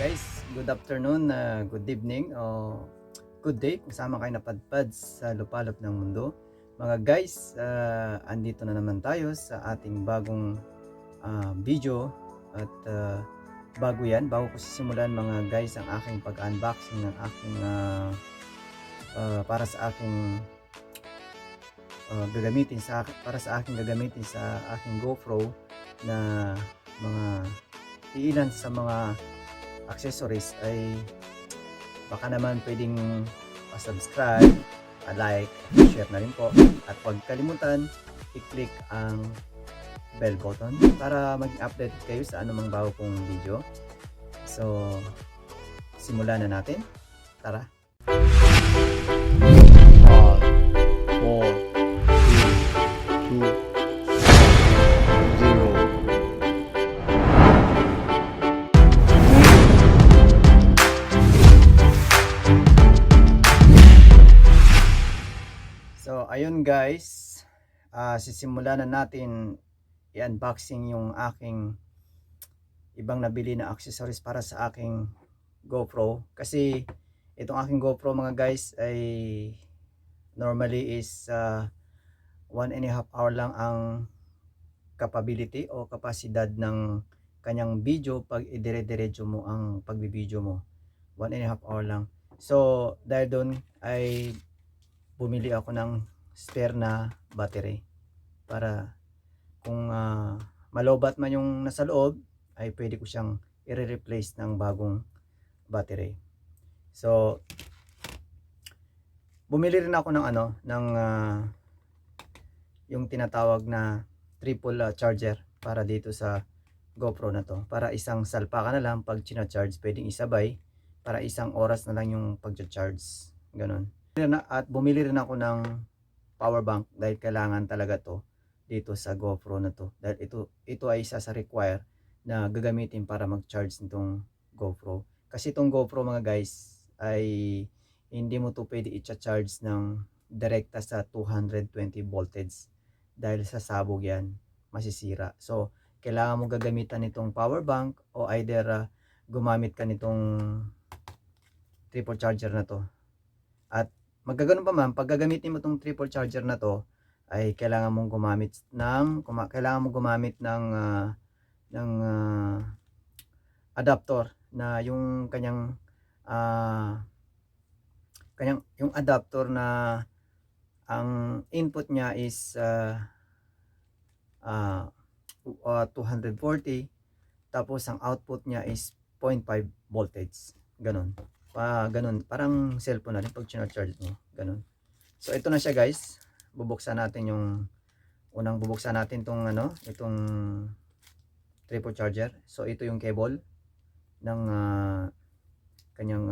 Guys, good afternoon, good evening, o good day kung saan kayo napadpad sa lupalop ng mundo. Mga guys, andito na naman tayo sa ating bagong video at bago ko sisimulan mga guys ang aking pag-unboxing ng aking para sa aking gagamitin sa aking GoPro na mga ilan sa mga accessories ay baka naman pwedeng pa-subscribe, pa-like, share na rin po, at huwag kalimutan i-click ang bell button para maging update kayo sa anumang bago kong video. So simulan na natin, tara. 5, 4, 3, 2, 0. So ayun guys, sisimulan na natin i-unboxing yung aking ibang nabili na accessories para sa aking GoPro. Kasi itong aking GoPro mga guys ay normally is 1.5 hour lang ang capability o kapasidad ng kanyang video pag idire-diretso mo ang pagbibideo mo. 1.5 hour lang. So dahil doon ay bumili ako ng spare na battery para kung malobat man yung nasa loob ay pwede ko siyang i-replace ng bagong battery. So bumili rin ako ng yung tinatawag na triple charger para dito sa GoPro na to, para isang salpa ka na lang pag china-charge, pwedeng isabay para isang oras na lang yung pag-charge, ganun. At bumili rin ako ng power bank dahil kailangan talaga to dito sa GoPro na to, dahil ito ay isa sa require na gagamitin para mag-charge nitong GoPro. Kasi itong GoPro mga guys ay hindi mo to pwede i-charge ng direkta sa 220 voltage dahil sa sabog yan, masisira. So kailangan mo gagamitan nitong power bank o either gumamit ka nitong triple charger na to. At magkaganon pa man, pag gagamitin mo tong triple charger na to ay kailangan mong gumamit ng adapter na yung kanyang yung adapter na ang input niya is 240, tapos ang output niya is 0.5 voltage, ganon. Ganun, parang cellphone na rin pag charge mo, ganun. So ito na siya guys, bubuksan natin itong triple charger. So ito yung cable ng kanyang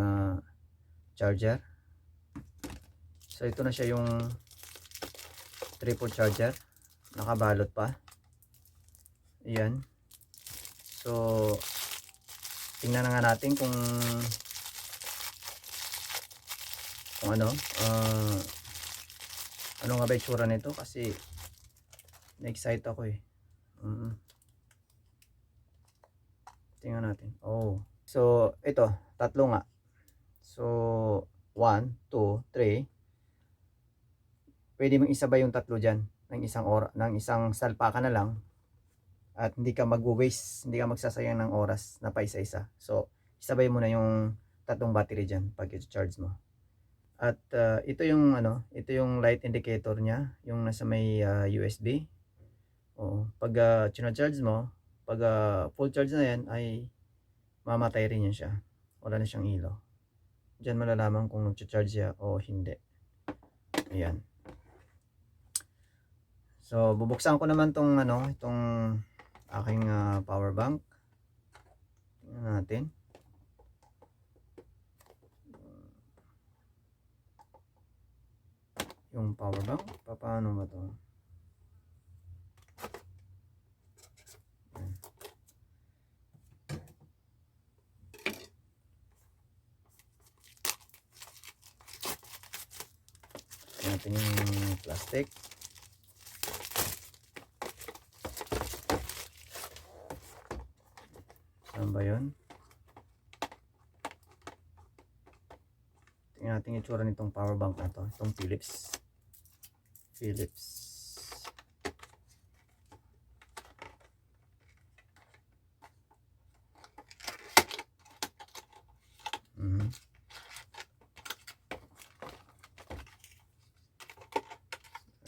charger. So ito na siya yung triple charger, nakabalot pa, ayan. So tingnan na nga natin kung ano nga ba itsura nito, kasi na-excite ako eh. Tingnan natin. So ito, tatlo nga. So 1, 2, 3. Pwede mong isabay yung tatlo dyan ng isang salpa ka na lang, at hindi ka mag-waste, hindi ka magsasayang ng oras na pa isa-isa. So isabay mo na yung tatlong battery dyan pag i-charge mo. At ito yung light indicator niya, yung nasa may USB. Pag charge mo, pag full charge na yan ay mamatay rin yan siya, wala na siyang ilaw. Diyan malalaman kung nag-charge siya o hindi. Ayan. So bubuksan ko naman itong aking power bank. Tingnan natin. Yung power bank, paano ba to? Natin yung plastic. Saan ba yun? Tingnan natin yung itsura nitong power bank na to. Itong Philips.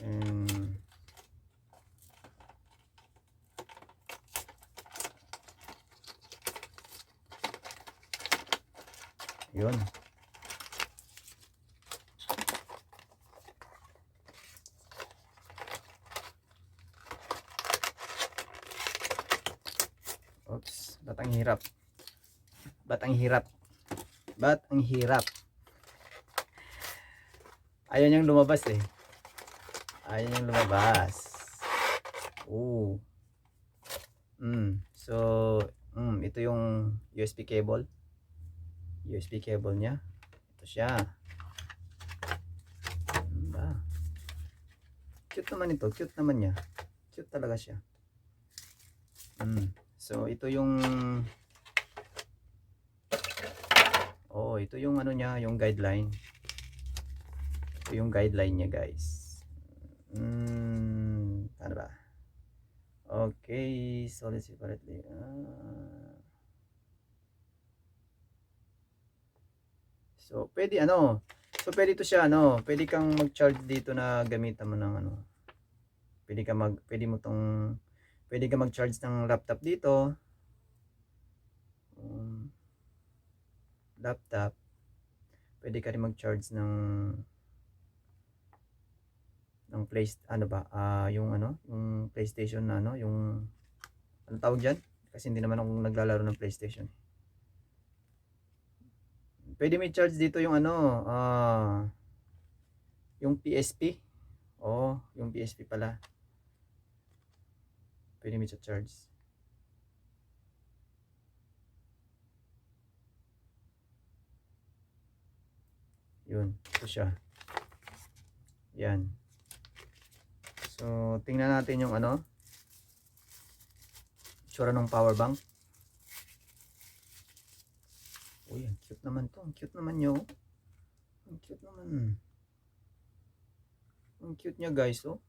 And yun. Oops, ba't ang hirap? Ayaw niyang lumabas eh. Oh. So, ito yung USB cable. Niya. Ito siya. Ba? Cute naman ito. Cute naman niya. Cute talaga siya. So, ito yung ito yung ano niya, yung guideline. Ito yung guideline niya, guys. Ano ba? Okay, solid separately. So, pwede pwede ito siya pwede kang mag-charge dito na gamitan mo ng pwede ka mag-charge ng laptop dito. Laptop. Pwede ka rin mag-charge ng yung PlayStation na yung ano tawag diyan? Kasi hindi naman ako naglalaro ng PlayStation. Pwede may charge dito yung yung PSP. Yung PSP pala. Pwede may charge. Yun, ito siya. Yan. So, tingnan natin yung itsura ng power bank. Uy, ang cute naman to. Ang cute naman nyo. Ang cute naman. Ang cute niya, guys, oh.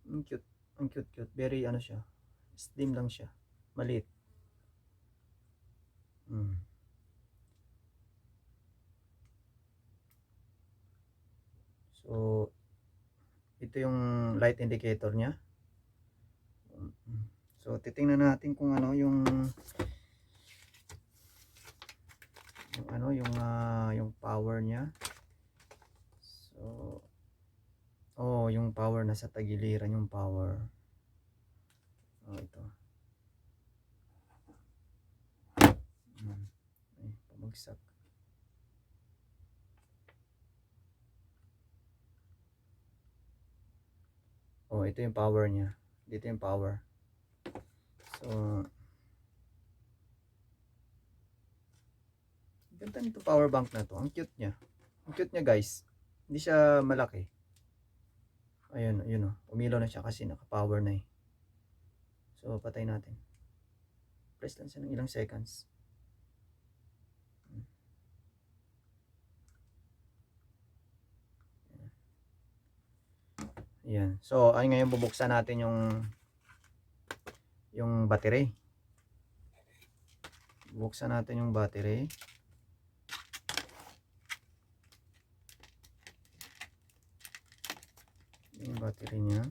Ang cute. Ang cute. Very siya. Slim lang siya. Maliit. So, ito yung light indicator niya. So, titingnan natin kung yung power niya. So, yung power nasa tagiliran yung power. Ito. Ay, pamagsak. Ito yung power niya. Dito yung power. So, ganda nito power bank na to. Ang cute niya. Ang cute niya, guys. Hindi siya malaki. Ayun, umilaw na siya kasi naka-power na eh. So, patay natin. Press lang siya ng ilang seconds. Yan. So, ay ngayon bubuksan natin yung battery. Buksan natin yung battery. Yung battery niya.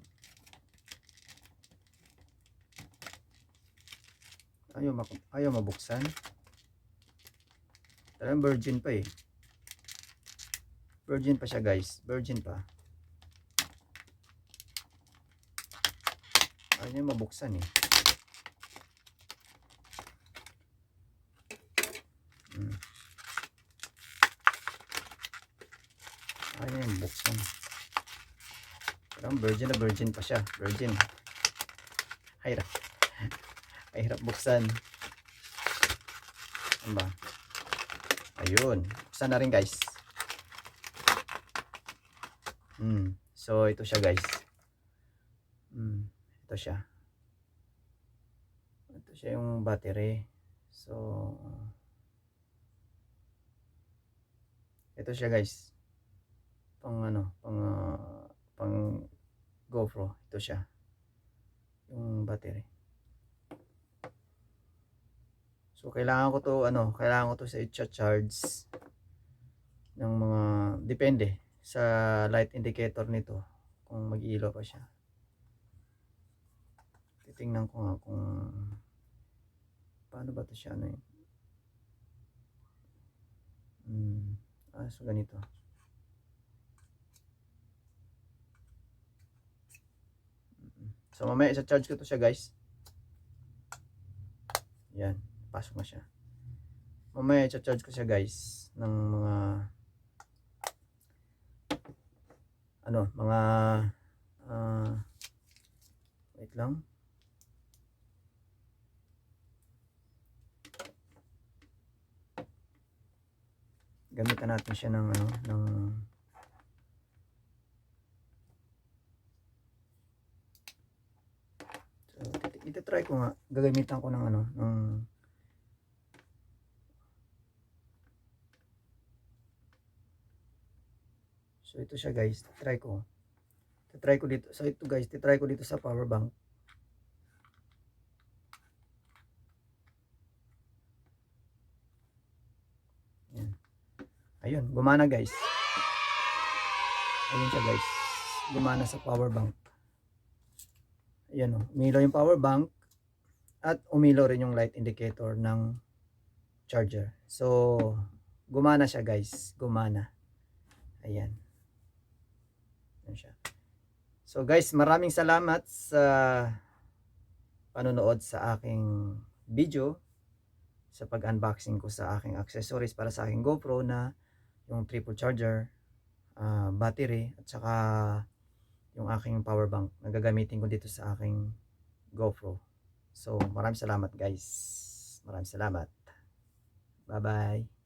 Ayaw mabuksan. Talagang virgin pa eh. Virgin pa siya, guys. Virgin pa. Ayaw niya mabuksan eh. Ayaw niya mabuksan. Parang virgin pa siya. Virgin. Ay hirap buksan. Ano ba? Ayun. Buksan na rin, guys. So, ito siya, guys. Ito siya. Ito siya yung battery. So, Ito siya guys. Pang ano, pang GoPro. Ito siya. Yung battery. So kailangan ko to sa i-charge ng mga depende sa light indicator nito kung mag-ilaw pa siya. Titingnan ko nga kung paano ba to siya so ganito. So mamaya i-charge ko to siya guys. Yan, pasok na siya. Mamaya i-charge ko siya guys ng mga wait lang. Gamitan natin siya ng so, ito-try ko nga. Gagamitan ko ng so ito siya guys. Try ko dito. So ito guys, try ko dito sa power bank. Yan. Ayun, gumana guys. Ayun siya guys. Gumana sa power bank. Ayan o, umilaw yung power bank at umilaw rin yung light indicator ng charger. So, gumana siya guys. Gumana. Ayan. Ayan siya. So guys, maraming salamat sa panonood sa aking video, sa pag-unboxing ko sa aking accessories para sa aking GoPro na yung triple charger, battery, at saka yung aking power bank na gagamitin ko dito sa aking GoPro. So maraming salamat guys. Maraming salamat. Bye bye.